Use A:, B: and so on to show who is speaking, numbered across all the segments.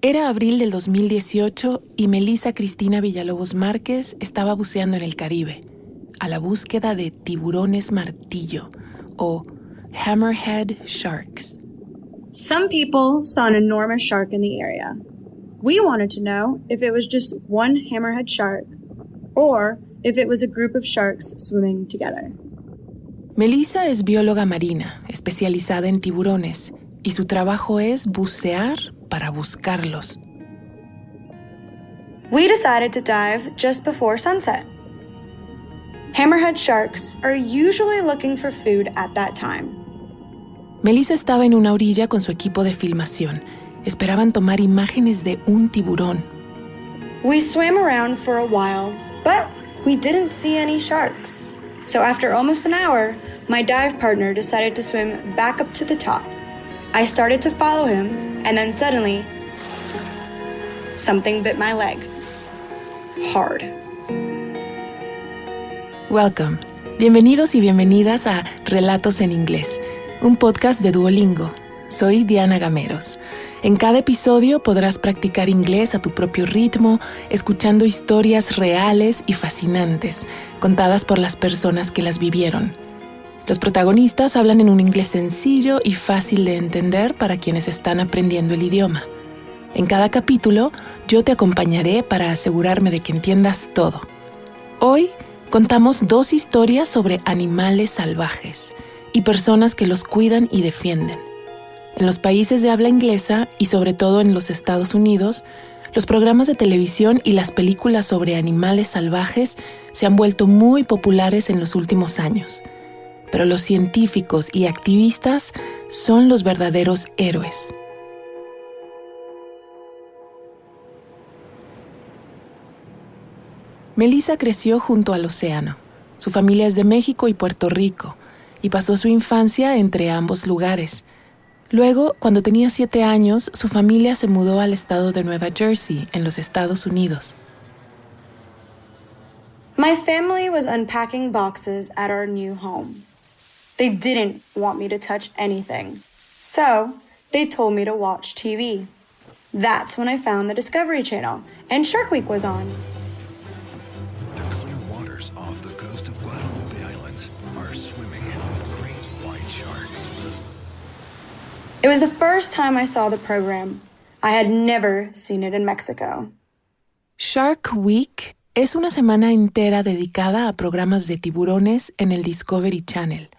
A: Era abril del 2018 y Melissa Cristina Villalobos Márquez estaba buceando en el Caribe, a la búsqueda de tiburones martillo, o hammerhead sharks.
B: Some people saw an enormous shark in the area. We wanted to know if it was just one hammerhead shark or if it was a group of sharks swimming together.
A: Melissa es bióloga marina, especializada en tiburones, y su trabajo es bucear para buscarlos.
B: We decided to dive just before sunset. Hammerhead sharks are usually looking for food at that time.
A: Melissa estaba en una orilla con su equipo de filmación. Esperaban tomar imágenes de un tiburón.
B: We swam around for a while, but we didn't see any sharks. So after almost an hour, my dive partner decided to swim back up to the top. I started to follow him, and then suddenly, something bit my leg. Hard.
A: Welcome. Bienvenidos y bienvenidas a Relatos en Inglés, un podcast de Duolingo. Soy Diana Gameros. En cada episodio podrás practicar inglés a tu propio ritmo, escuchando historias reales y fascinantes, contadas por las personas que las vivieron. Los protagonistas hablan en un inglés sencillo y fácil de entender para quienes están aprendiendo el idioma. En cada capítulo, yo te acompañaré para asegurarme de que entiendas todo. Hoy contamos 2 historias sobre animales salvajes y personas que los cuidan y defienden. En los países de habla inglesa y sobre todo en los Estados Unidos, los programas de televisión y las películas sobre animales salvajes se han vuelto muy populares en los últimos años. Pero los científicos y activistas son los verdaderos héroes. Melissa creció junto al océano. Su familia es de México y Puerto Rico, y pasó su infancia entre ambos lugares. Luego, cuando tenía 7 años, su familia se mudó al estado de Nueva Jersey, en los Estados Unidos.
B: My family was unpacking boxes at our new home. They didn't want me to touch anything, so they told me to watch TV. That's when I found the Discovery Channel, and Shark Week was on.
C: The clear waters off the coast of Guadalupe Islands are swimming with great white sharks.
B: It was the first time I saw the program. I had never seen it in Mexico.
A: Shark Week es una semana entera dedicada a programas de tiburones en el Discovery Channel.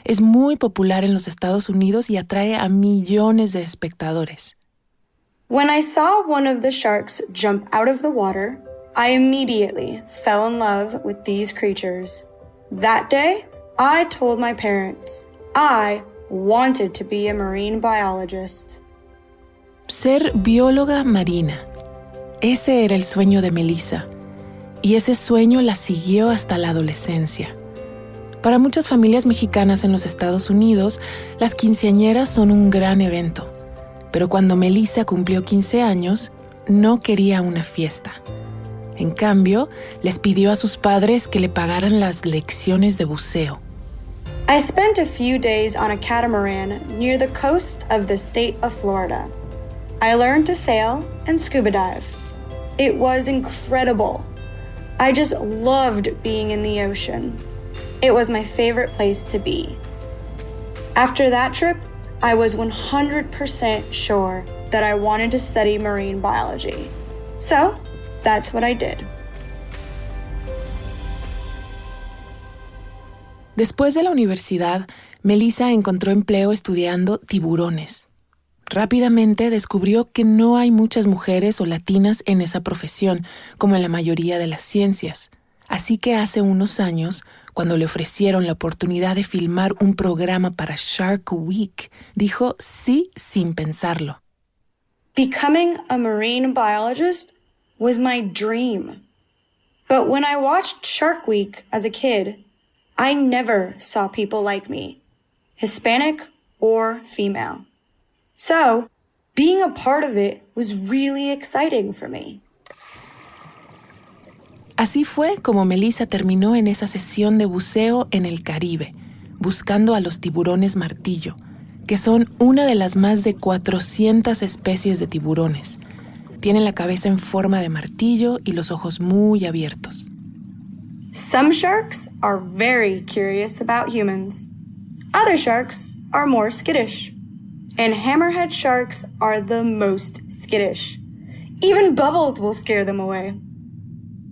A: Es muy popular en los Estados Unidos y atrae a millones de espectadores.
B: When I saw one of the sharks jump out of the water, I immediately fell in love with these creatures. That day, I told my parents I wanted to be a marine biologist.
A: Ser bióloga marina. Ese era el sueño de Melissa. Y ese sueño la siguió hasta la adolescencia. Para muchas familias mexicanas en los Estados Unidos, las quinceañeras son un gran evento. Pero cuando Melissa cumplió 15 años, no quería una fiesta. En cambio, les pidió a sus padres que le pagaran las lecciones de buceo.
B: I spent a few days on a catamaran near the coast of the state of Florida. I learned to sail and scuba dive. It was incredible. I just loved being in the ocean. It was my favorite place to be. After that trip, I was 100% sure that I wanted to study marine biology. So, that's what I did.
A: Después de la universidad, Melissa encontró empleo estudiando tiburones. Rápidamente descubrió que no hay muchas mujeres o latinas en esa profesión, como en la mayoría de las ciencias. Así que hace unos años, cuando le ofrecieron la oportunidad de filmar un programa para Shark Week, dijo sí sin pensarlo.
B: Becoming a marine biologist was my dream. But when I watched Shark Week as a kid, I never saw people like me, Hispanic or female. So, being a part of it was really exciting for me.
A: Así fue como Melissa terminó en esa sesión de buceo en el Caribe, buscando a los tiburones martillo, que son una de las más de 400 especies de tiburones. Tienen la cabeza en forma de martillo y los ojos muy abiertos.
B: Some sharks are very curious about humans. Other sharks are more skittish. And hammerhead sharks are the most skittish. Even bubbles will scare them away.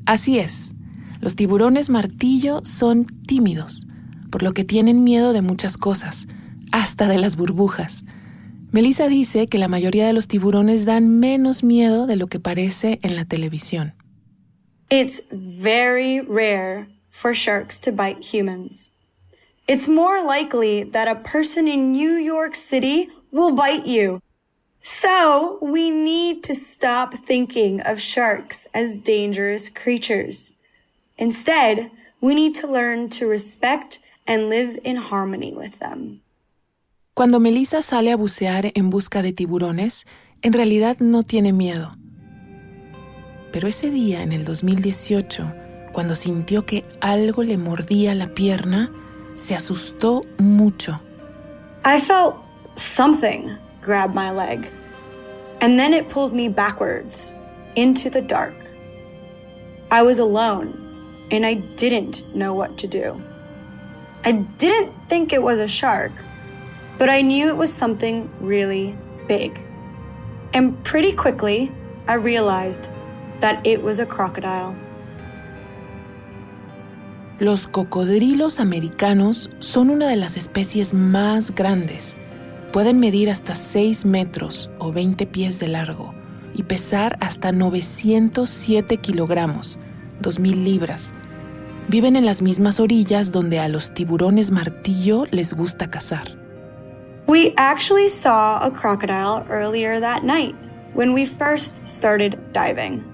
A: Así es, los tiburones martillo son tímidos, por lo que tienen miedo de muchas cosas, hasta de las burbujas. Melissa dice que la mayoría de los tiburones dan menos miedo de lo que parece en la televisión.
B: It's very rare for sharks to bite humans. It's more likely that a person in New York City will bite you. So, we need to stop thinking of sharks as dangerous creatures. Instead, we need to learn to respect and live in harmony with them.
A: Cuando Melissa sale a bucear en busca de tiburones, en realidad no tiene miedo. Pero ese día, en el 2018, cuando sintió que algo le mordía la pierna, se asustó mucho.
B: I felt something grab my leg, and then it pulled me backwards into the dark. I was alone, and I didn't know what to do. I didn't think it was a shark, but I knew it was something really big. And pretty quickly, I realized that it was a crocodile.
A: Los cocodrilos americanos son una de las especies más grandes. Pueden medir hasta 6 metros o 20 pies de largo y pesar hasta 907 kilogramos, 2,000 libras. Viven en las mismas orillas donde a los tiburones martillo les gusta cazar.
B: We actually saw a crocodile earlier that night when we first started diving.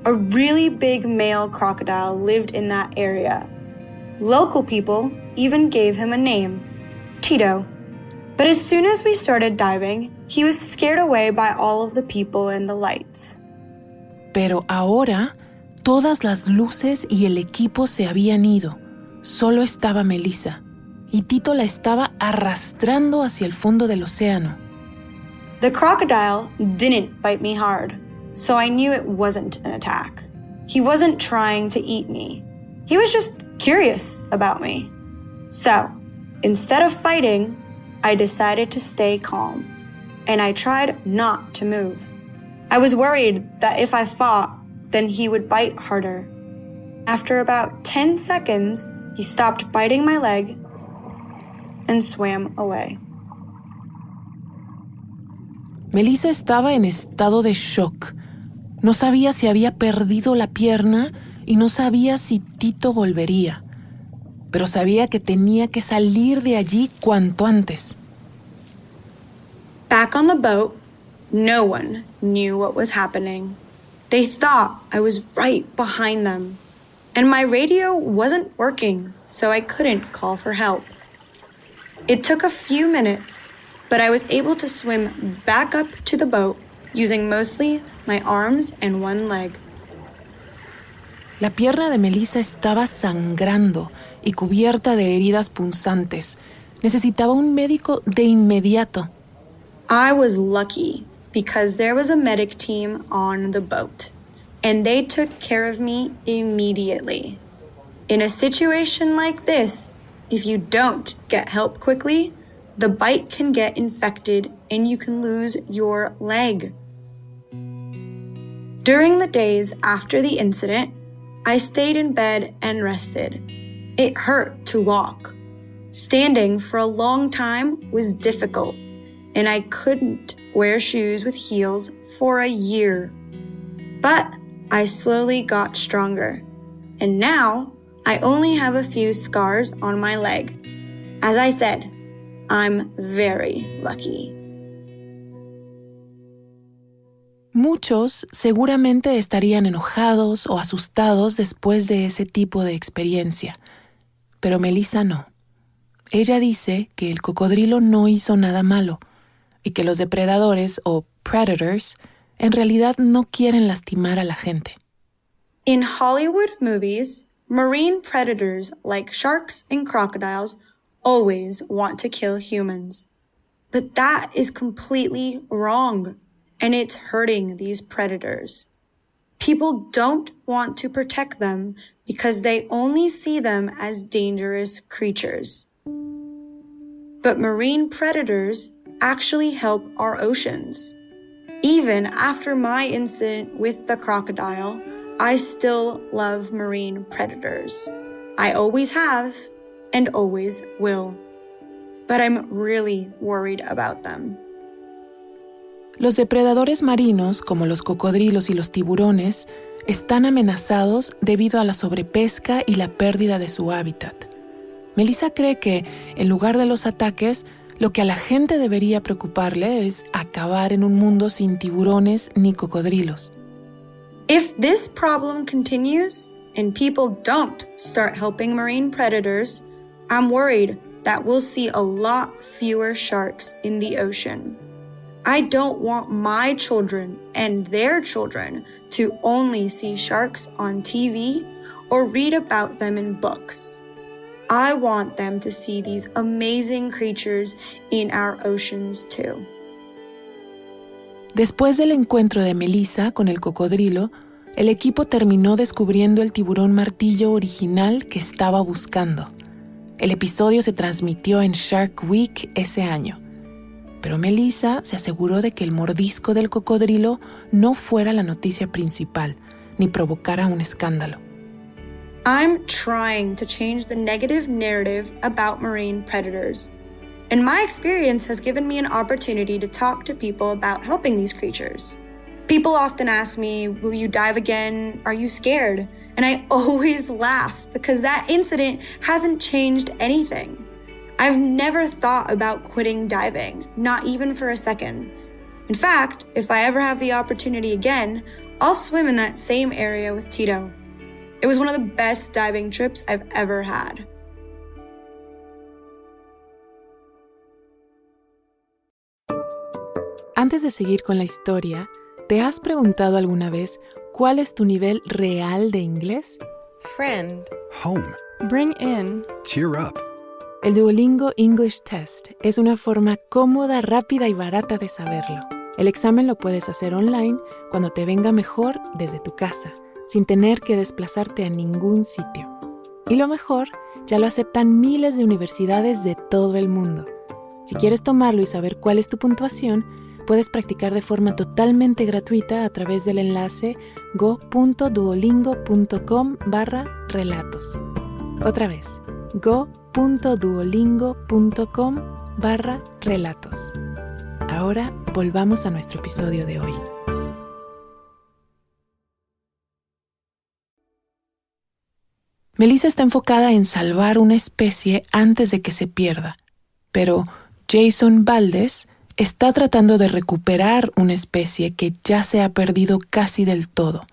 B: A really big male crocodile lived in that area. Local people even gave him a name, Tito. But as soon as we started diving, he was scared away by all of the people and the lights.
A: Pero ahora, todas las luces y el equipo se habían ido. Solo estaba Melissa, y Tito la estaba arrastrando hacia el fondo del océano.
B: The crocodile didn't bite me hard, so I knew it wasn't an attack. He wasn't trying to eat me. He was just curious about me. So, instead of fighting, I decided to stay calm, and I tried not to move. I was worried that if I fought, then he would bite harder. After about 10 seconds, he stopped biting my leg and swam away.
A: Melissa estaba en estado de shock. No sabía si había perdido la pierna y no sabía si Tito volvería. Pero sabía que tenía que salir de allí cuanto antes.
B: Back on the boat, no one knew what was happening. They thought I was right behind them. And my radio wasn't working, so I couldn't call for help. It took a few minutes, but I was able to swim back up to the boat using mostly my arms and one leg.
A: La pierna de Melissa estaba sangrando y cubierta de heridas punzantes. Necesitaba un médico de inmediato.
B: I was lucky because there was a medic team on the boat, and they took care of me immediately. In a situation like this, if you don't get help quickly, the bite can get infected and you can lose your leg. During the days after the incident, I stayed in bed and rested. It hurt to walk. Standing for a long time was difficult, and I couldn't wear shoes with heels for a year. But I slowly got stronger, and now I only have a few scars on my leg. As I said, I'm very lucky.
A: Muchos seguramente estarían enojados o asustados después de ese tipo de experiencia, pero Melissa no. Ella dice que el cocodrilo no hizo nada malo y que los depredadores o predators en realidad no quieren lastimar a la gente.
B: In Hollywood movies, marine predators like sharks and crocodiles always want to kill humans. But that is completely wrong. and it's hurting these predators. People don't want to protect them because they only see them as dangerous creatures. But marine predators actually help our oceans. Even after my incident with the crocodile, I still love marine predators. I always have and always will. But I'm really worried about them.
A: Los depredadores marinos, como los cocodrilos y los tiburones, están amenazados debido a la sobrepesca y la pérdida de su hábitat. Melissa cree que, en lugar de los ataques, lo que a la gente debería preocuparle es acabar en un mundo sin tiburones ni cocodrilos.
B: If this problem continues and people don't start helping marine predators, I'm worried that we'll see a lot fewer sharks in the ocean. I don't want my children and their children to only see sharks on TV or read about them in books. I want them to see these amazing creatures in our oceans too.
A: Después del encuentro de Melissa con el cocodrilo, el equipo terminó descubriendo el tiburón martillo original que estaba buscando. El episodio se transmitió en Shark Week ese año. Pero Melissa se aseguró de que el mordisco del cocodrilo no fuera la noticia principal, ni provocara un escándalo.
B: I'm trying to change the negative narrative about marine predators. And my experience has given me an opportunity to talk to people about helping these creatures. People often ask me, will you dive again? Are you scared? And I always laugh because that incident hasn't changed anything. I've never thought about quitting diving, not even for a second. In fact, if I ever have the opportunity again, I'll swim in that same area with Tito. It was one of the best diving trips I've ever had.
A: Antes de seguir con la historia, ¿te has preguntado alguna vez cuál es tu nivel real de inglés?
D: Friend.
C: Home.
D: Bring in.
C: Cheer up.
A: El Duolingo English Test es una forma cómoda, rápida y barata de saberlo. El examen lo puedes hacer online cuando te venga mejor desde tu casa, sin tener que desplazarte a ningún sitio. Y lo mejor, ya lo aceptan miles de universidades de todo el mundo. Si quieres tomarlo y saber cuál es tu puntuación, puedes practicar de forma totalmente gratuita a través del enlace go.duolingo.com/relatos. Otra vez, go.duolingo.com/relatos. Ahora volvamos a nuestro episodio de hoy. Melissa está enfocada en salvar una especie antes de que se pierda, pero Jason Valdez está tratando de recuperar una especie que ya se ha perdido casi del todo.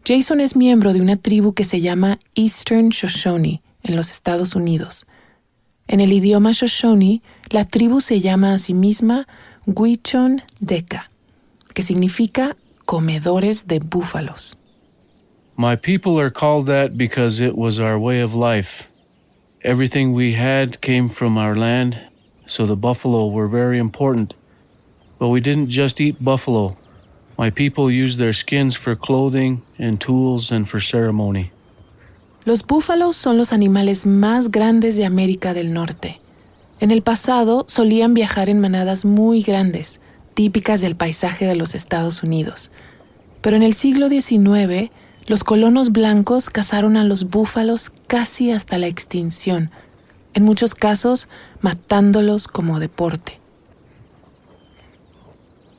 A: Jason es miembro de una tribu que se llama Eastern Shoshone en los Estados Unidos. En el idioma Shoshone, la tribu se llama a sí misma Gwich'on Deka, que significa comedores de búfalos.
E: My people are called that because it was our way of life. Everything we had came from our land, so the buffalo were very important. But we didn't just eat buffalo. My people used their skins for clothing and tools and for ceremony.
A: Los búfalos son los animales más grandes de América del Norte. En el pasado solían viajar en manadas muy grandes, típicas del paisaje de los Estados Unidos. Pero en el siglo XIX, los colonos blancos cazaron a los búfalos casi hasta la extinción, en muchos casos matándolos como deporte.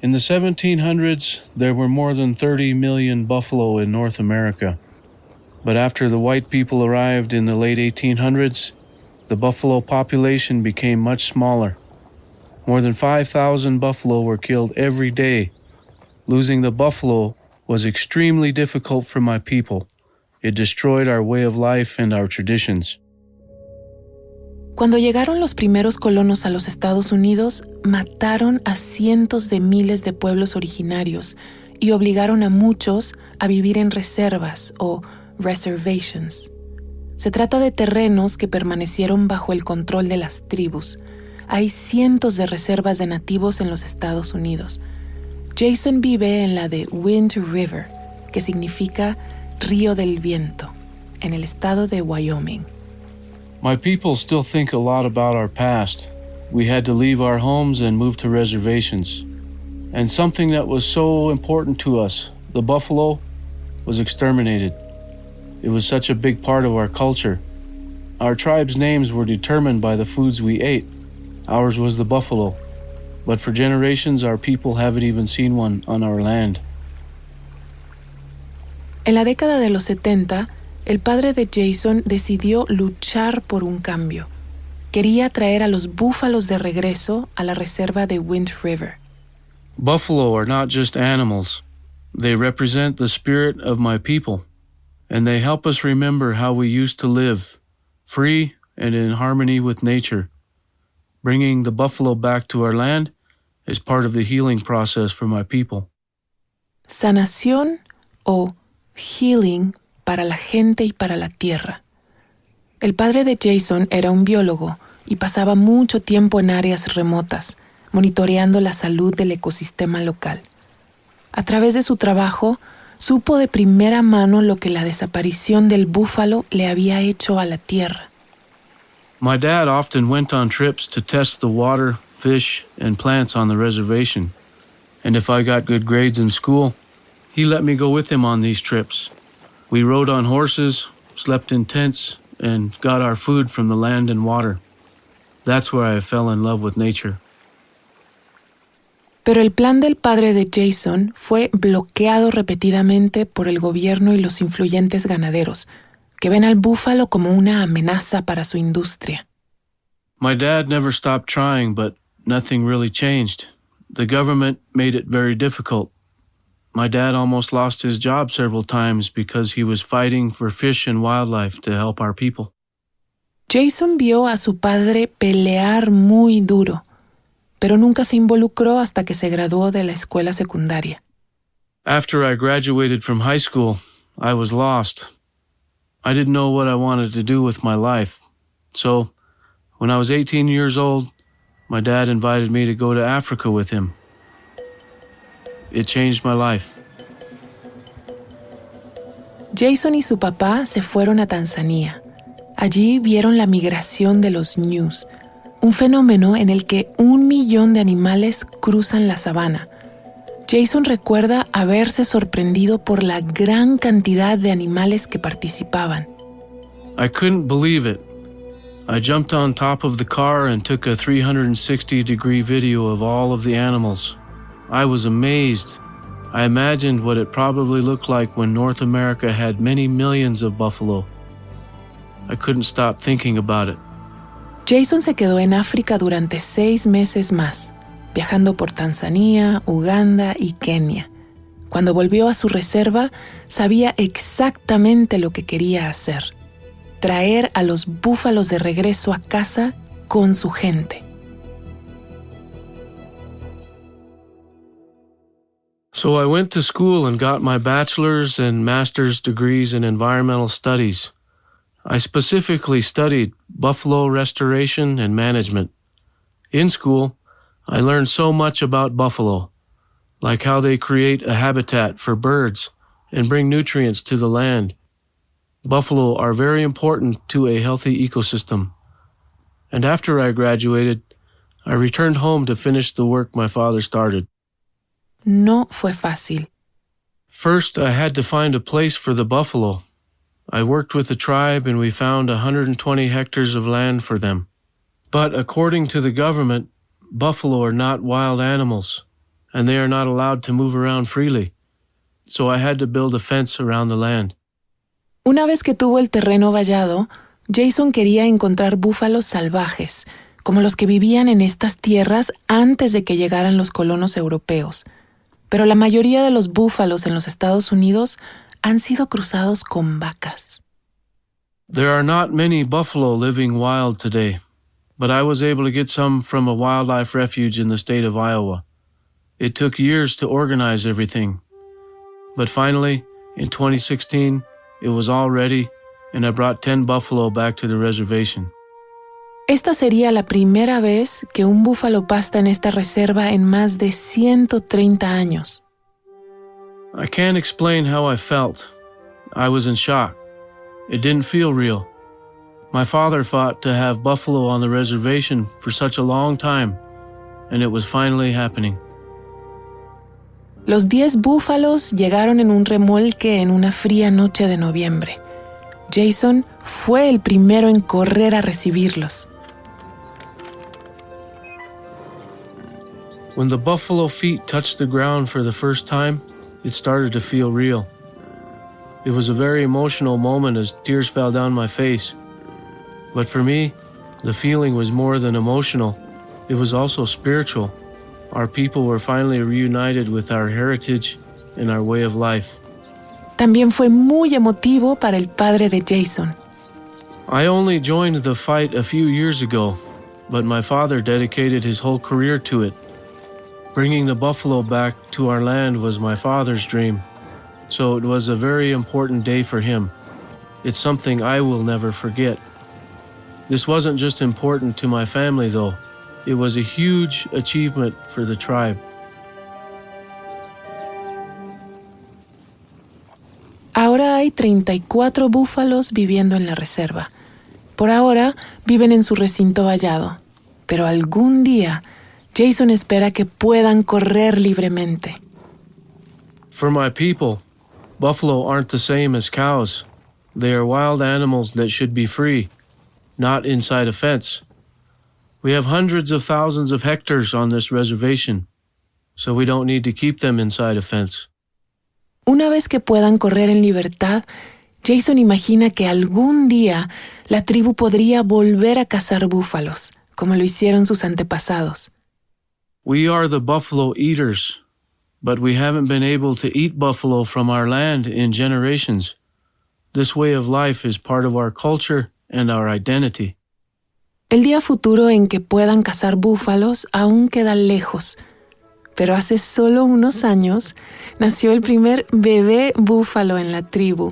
E: In the 1700s, there were more than 30 million buffalo in North America. But after the white people arrived in the late 1800s, the buffalo population became much smaller. More than 5,000 buffalo were killed every day. Losing the buffalo was extremely difficult for my people. It destroyed our way of life and our traditions.
A: Cuando llegaron los primeros colonos a los Estados Unidos, mataron a cientos de miles de pueblos originarios y obligaron a muchos a vivir en reservas o reservations. Se trata de terrenos que permanecieron bajo el control de las tribus. Hay cientos de reservas de nativos en los Estados Unidos. Jason vive en la de Wind River, que significa río del viento, en el estado de Wyoming.
E: My people still think a lot about our past. We had to leave our homes and move to reservations. And something that was so important to us, the buffalo, was exterminated. It was such a big part of our culture. Our tribe's names were determined by the foods we ate. Ours was the buffalo. But for generations, our people haven't even seen one on our land.
A: En la década de los 70, el padre de Jason decidió luchar por un cambio. Quería traer a los búfalos de regreso a la reserva de Wind River.
E: Buffalo are not just animals. They represent the spirit of my people, and they help us remember how we used to live, free and in harmony with nature. Bringing the buffalo back to our land is part of the healing process for my people.
A: Sanación o healing para la gente y para la tierra. El padre de Jason era un biólogo y pasaba mucho tiempo en áreas remotas, monitoreando la salud del ecosistema local. A través de su trabajo, supo de primera mano lo que la desaparición del búfalo le había hecho a la tierra.
E: My dad often went on trips to test the water, fish, and plants on the reservation. And if I got good grades in school, he let me go with him on these trips. We rode on horses, slept in tents, and got our food from the land and water. That's where I fell in love with nature.
A: Pero el plan del padre de Jason fue bloqueado repetidamente por el gobierno y los influyentes ganaderos, que ven al búfalo como una amenaza para su industria.
E: My dad never stopped trying, but nothing really changed. The government made it very difficult. My dad almost lost his job several times because he was fighting for fish and wildlife to help our people.
A: Jason vio a su padre pelear muy duro, pero nunca se involucró hasta que se graduó de la escuela secundaria.
E: After I graduated from high school, I was lost. I didn't know what I wanted to do with my life. So, when I was 18 years old, my dad invited me to go to Africa with him. It changed my life.
A: Jason y su papá se fueron a Tanzania. Allí vieron la migración de los ñus, un fenómeno en el que 1 millón de animales cruzan la sabana. Jason recuerda haberse sorprendido por la gran cantidad de animales que participaban.
E: I couldn't believe it. I jumped on top of the car and took a 360-degree video of all of the animals. I was amazed. I imagined what it probably looked like when North America had many millions of buffalo. I couldn't stop thinking about it.
A: Jason se quedó en África durante 6 meses más, viajando por Tanzania, Uganda y Kenia. Cuando volvió a su reserva, sabía exactamente lo que quería hacer: traer a los búfalos de regreso a casa con su gente.
E: So I went to school and got my bachelor's and master's degrees in environmental studies. I specifically studied buffalo restoration and management. In school, I learned so much about buffalo, like how they create a habitat for birds and bring nutrients to the land. Buffalo are very important to a healthy ecosystem. And after I graduated, I returned home to finish the work my father started.
A: No fue fácil.
E: First, I had to find a place for the buffalo. I worked with the tribe and we found 120 hectares of land for them. But according to the government, buffalo are not wild animals, and they are not allowed to move around freely. So I had to build a fence around the land.
A: Una vez que tuvo el terreno vallado, Jason quería encontrar búfalos salvajes, como los que vivían en estas tierras antes de que llegaran los colonos europeos. Pero la mayoría de los búfalos en los Estados Unidos han sido cruzados con vacas.
E: There are not many buffalo living wild today, but I was able to get some from a wildlife refuge in the state of Iowa. It took years to organize everything. But finally, in 2016, it was all ready, and I brought 10 buffalo back to the reservation.
A: Esta sería la primera vez que un búfalo pasta en esta reserva en más de 130 años.
E: I can't explain how I felt. I was in shock. It didn't feel real. My father fought to have buffalo on the reservation for such a long time, and it was finally happening.
A: Los 10 búfalos llegaron en un remolque en una fría noche de noviembre. Jason fue el primero en correr a recibirlos.
E: When the buffalo feet touched the ground for the first time, it started to feel real. It was a very emotional moment as tears fell down my face. But for me, the feeling was more than emotional. It was also spiritual. Our people were finally reunited with our heritage and our way of life.
A: También fue muy emotivo para el padre de Jason.
E: I only joined the fight a few years ago, but my father dedicated his whole career to it. Bringing the buffalo back to our land was my father's dream, so it was a very important day for him. It's something I will never forget. This wasn't just important to my family, though. It was a huge achievement for the tribe.
A: Ahora hay 34 búfalos viviendo en la reserva. Por ahora viven en su recinto vallado, pero algún día Jason espera que puedan correr libremente.
E: For my people, buffalo aren't the same as cows. They are wild animals that should be free, not inside a fence. We have hundreds of thousands of hectares on this reservation, so we don't need to keep them inside a fence.
A: Una vez que puedan correr en libertad, Jason imagina que algún día la tribu podría volver a cazar búfalos, como lo hicieron sus antepasados.
E: We are the buffalo eaters, but we haven't been able to eat buffalo from our land in generations. This way of life is part of our culture and our identity.
A: El día futuro en que puedan cazar búfalos aún queda lejos, pero hace solo unos años nació el primer bebé búfalo en la tribu.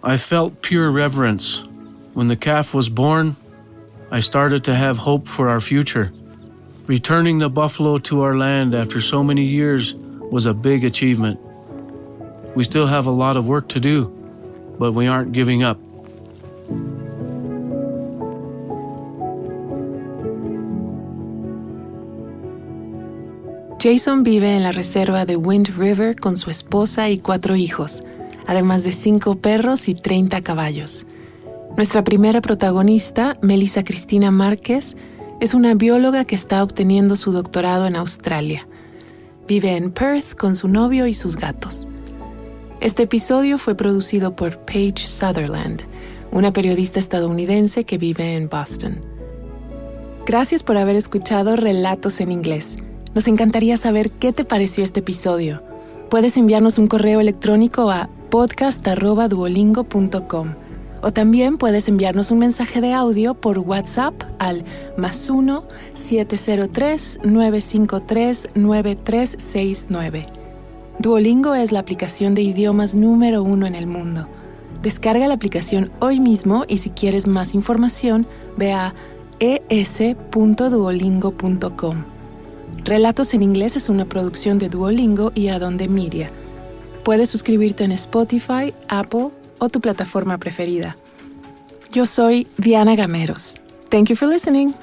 E: I felt pure reverence. When the calf was born, I started to have hope for our future. Returning the buffalo to our land after so many years was a big achievement. We still have a lot of work to do, but we aren't giving up.
A: Jason vive en la reserva de Wind River con su esposa y 4 hijos, además de 5 perros y 30 caballos. Nuestra primera protagonista, Melissa Cristina Márquez, es una bióloga que está obteniendo su doctorado en Australia. Vive en Perth con su novio y sus gatos. Este episodio fue producido por Paige Sutherland, una periodista estadounidense que vive en Boston. Gracias por haber escuchado Relatos en Inglés. Nos encantaría saber qué te pareció este episodio. Puedes enviarnos un correo electrónico a podcast@duolingo.com o también puedes enviarnos un mensaje de audio por WhatsApp al +1 703 953 9369. Duolingo es la aplicación de idiomas número 1 en el mundo. Descarga la aplicación hoy mismo y si quieres más información, ve a es.duolingo.com. Relatos en Inglés es una producción de Duolingo y Adonde Media. Puedes suscribirte en Spotify, Apple o tu plataforma preferida. Yo soy Diana Gameros. Thank you for listening.